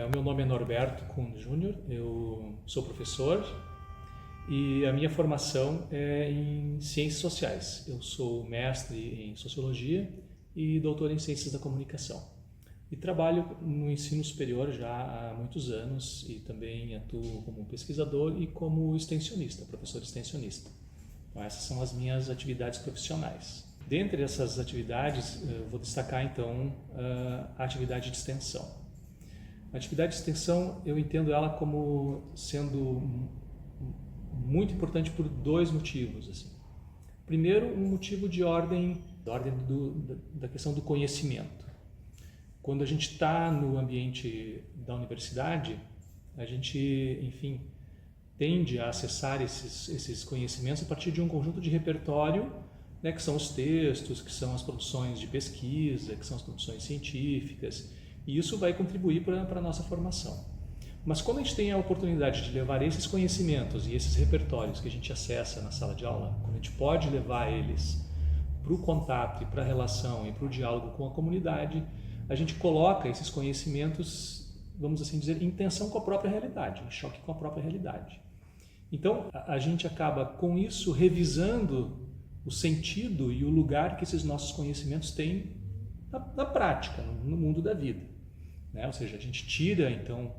O meu nome é Norberto Kuhn Júnior, eu sou professor e a minha formação é em Ciências Sociais. Eu sou mestre em Sociologia e doutor em Ciências da Comunicação. E trabalho no ensino superior já há muitos anos e também atuo como pesquisador e como extensionista, professor extensionista. Então, essas são as minhas atividades profissionais. Dentre essas atividades, eu vou destacar então a atividade de extensão. A atividade de extensão, eu entendo ela como sendo muito importante por dois motivos. Assim. Primeiro, um motivo de ordem da questão do conhecimento. Quando a gente está no ambiente da universidade, a gente, enfim, tende a acessar esses conhecimentos a partir de um conjunto de repertório, né, que são os textos, que são as produções de pesquisa, que são as produções científicas, e isso vai contribuir para a nossa formação. Mas quando a gente tem a oportunidade de levar esses conhecimentos e esses repertórios que a gente acessa na sala de aula, quando a gente pode levar eles para o contato e para a relação e para o diálogo com a comunidade, a gente coloca esses conhecimentos, vamos assim dizer, em tensão com a própria realidade, em choque com a própria realidade. Então, a gente acaba com isso revisando o sentido e o lugar que esses nossos conhecimentos têm na prática, no mundo da vida. Né? Ou seja, a gente tira, então,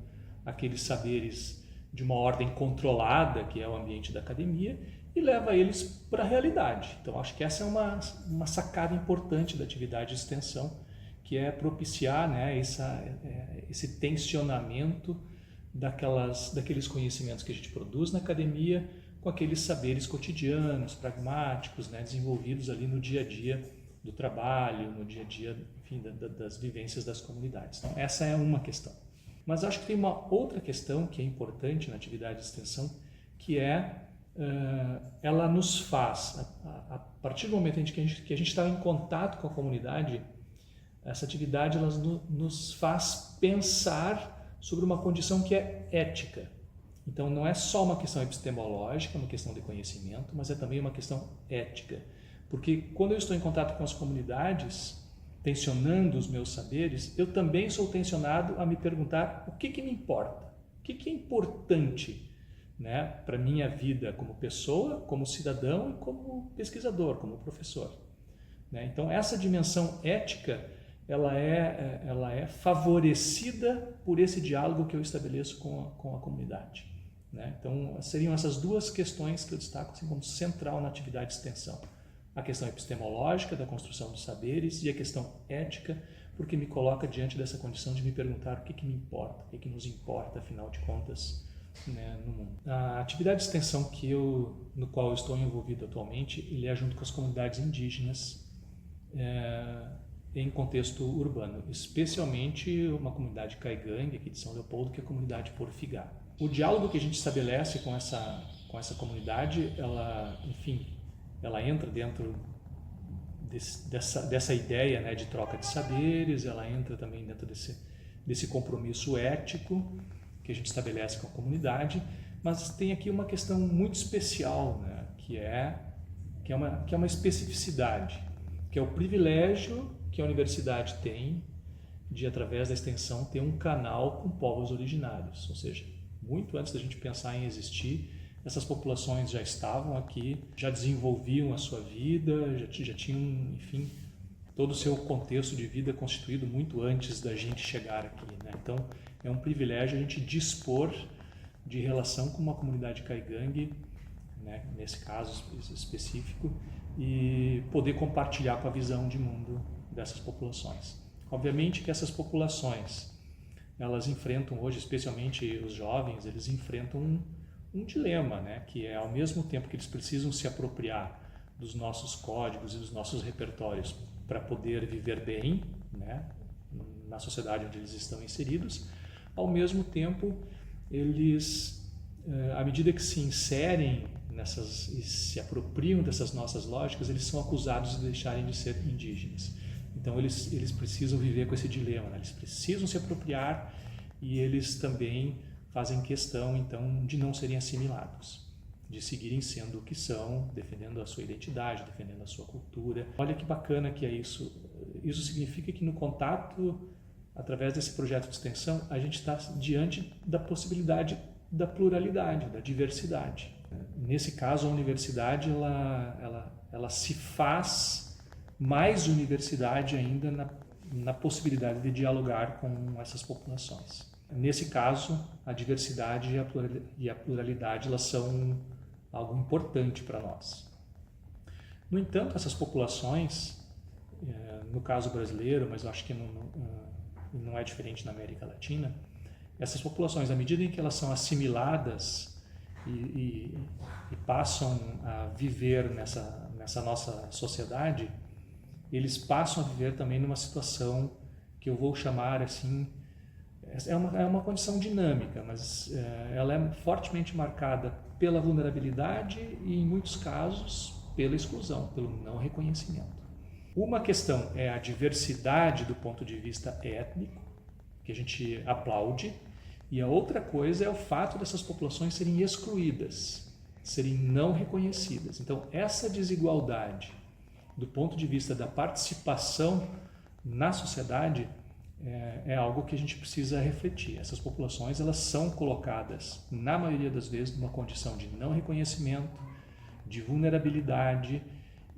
aqueles saberes de uma ordem controlada, que é o ambiente da academia, e leva eles para a realidade. Então, acho que essa é uma sacada importante da atividade de extensão, que é propiciar, né, esse tensionamento daqueles conhecimentos que a gente produz na academia com aqueles saberes cotidianos, pragmáticos, né, desenvolvidos ali no dia a dia do trabalho, no dia a dia, enfim, das vivências das comunidades. Então, essa é uma questão. Mas acho que tem uma outra questão que é importante na atividade de extensão, que é ela nos faz, a partir do momento que a gente está em contato com a comunidade, essa atividade ela nos faz pensar sobre uma condição que é ética. Então, não é só uma questão epistemológica, uma questão de conhecimento, mas é também uma questão ética. Porque quando eu estou em contato com as comunidades, tensionando os meus saberes, eu também sou tensionado a me perguntar o que me importa, o que é importante, né, para a minha vida como pessoa, como cidadão e como pesquisador, como professor. Né? Então, essa dimensão ética ela é favorecida por esse diálogo que eu estabeleço com a comunidade. Né? Então, seriam essas duas questões que eu destaco assim, como central na atividade de extensão. A questão epistemológica da construção dos saberes e a questão ética, porque me coloca diante dessa condição de me perguntar o que me importa, o que nos importa, afinal de contas, né, no mundo. A atividade de extensão no qual eu estou envolvido atualmente, ele é junto com as comunidades indígenas, em contexto urbano, especialmente uma comunidade caigangue aqui de São Leopoldo, que é a comunidade Porfigá. O diálogo que a gente estabelece com essa comunidade, ela entra dentro dessa ideia, né, de troca de saberes, ela entra também dentro desse compromisso ético que a gente estabelece com a comunidade, mas tem aqui uma questão muito especial, né, que é uma especificidade, que é o privilégio que a universidade tem de, através da extensão, ter um canal com povos originários. Ou seja, muito antes da gente pensar em existir, essas populações já estavam aqui, já desenvolviam a sua vida, já tinham, enfim, todo o seu contexto de vida constituído muito antes da gente chegar aqui. Né? Então, é um privilégio a gente dispor de relação com uma comunidade caigangue, né, nesse caso específico, e poder compartilhar com a visão de mundo dessas populações. Obviamente que essas populações, elas enfrentam hoje, especialmente os jovens, eles enfrentam um dilema, né? Que é, ao mesmo tempo que eles precisam se apropriar dos nossos códigos e dos nossos repertórios para poder viver bem, né, na sociedade onde eles estão inseridos, ao mesmo tempo eles, à medida que se inserem e se apropriam dessas nossas lógicas, eles são acusados de deixarem de ser indígenas. Então eles precisam viver com esse dilema, né? Eles precisam se apropriar e eles também fazem questão então de não serem assimilados, de seguirem sendo o que são, defendendo a sua identidade, defendendo a sua cultura. Olha que bacana que é isso. Isso significa que no contato através desse projeto de extensão, a gente está diante da possibilidade da pluralidade, da diversidade. Nesse caso, a universidade ela se faz mais universidade ainda na possibilidade de dialogar com essas populações. Nesse caso, a diversidade e a pluralidade elas são algo importante para nós. No entanto, essas populações, no caso brasileiro, mas eu acho que não é diferente na América Latina, essas populações, à medida em que elas são assimiladas e passam a viver nessa nossa sociedade, eles passam a viver também numa situação que eu vou chamar assim, é uma condição dinâmica, mas ela é fortemente marcada pela vulnerabilidade e, em muitos casos, pela exclusão, pelo não reconhecimento. Uma questão é a diversidade do ponto de vista étnico, que a gente aplaude, e a outra coisa é o fato dessas populações serem excluídas, serem não reconhecidas. Então, essa desigualdade do ponto de vista da participação na sociedade é algo que a gente precisa refletir. Essas populações elas são colocadas, na maioria das vezes, numa condição de não reconhecimento, de vulnerabilidade,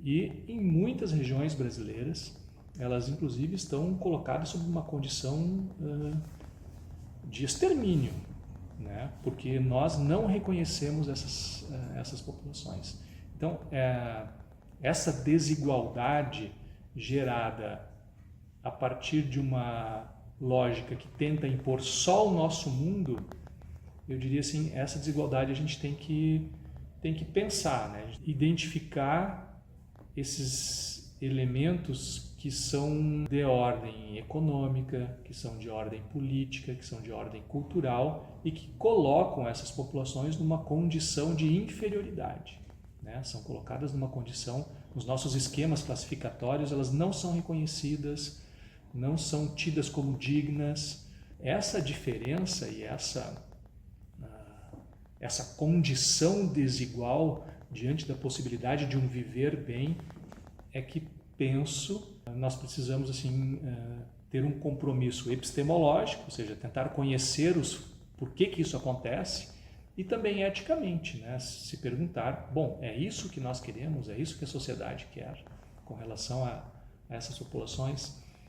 e em muitas regiões brasileiras elas inclusive estão colocadas sob uma condição de extermínio, né? Porque nós não reconhecemos essas populações. Então, essa desigualdade gerada a partir de uma lógica que tenta impor só o nosso mundo, eu diria assim, essa desigualdade a gente tem que pensar, né? Identificar esses elementos que são de ordem econômica, que são de ordem política, que são de ordem cultural e que colocam essas populações numa condição de inferioridade, né? São colocadas numa condição, os nossos esquemas classificatórios, elas não são reconhecidas, não são tidas como dignas. Essa diferença e essa condição desigual diante da possibilidade de um viver bem é que penso nós precisamos assim ter um compromisso epistemológico, ou seja, tentar conhecer por que isso acontece, e também eticamente, né? Se perguntar, bom, é isso que nós queremos, é isso que a sociedade quer com relação a essas populações.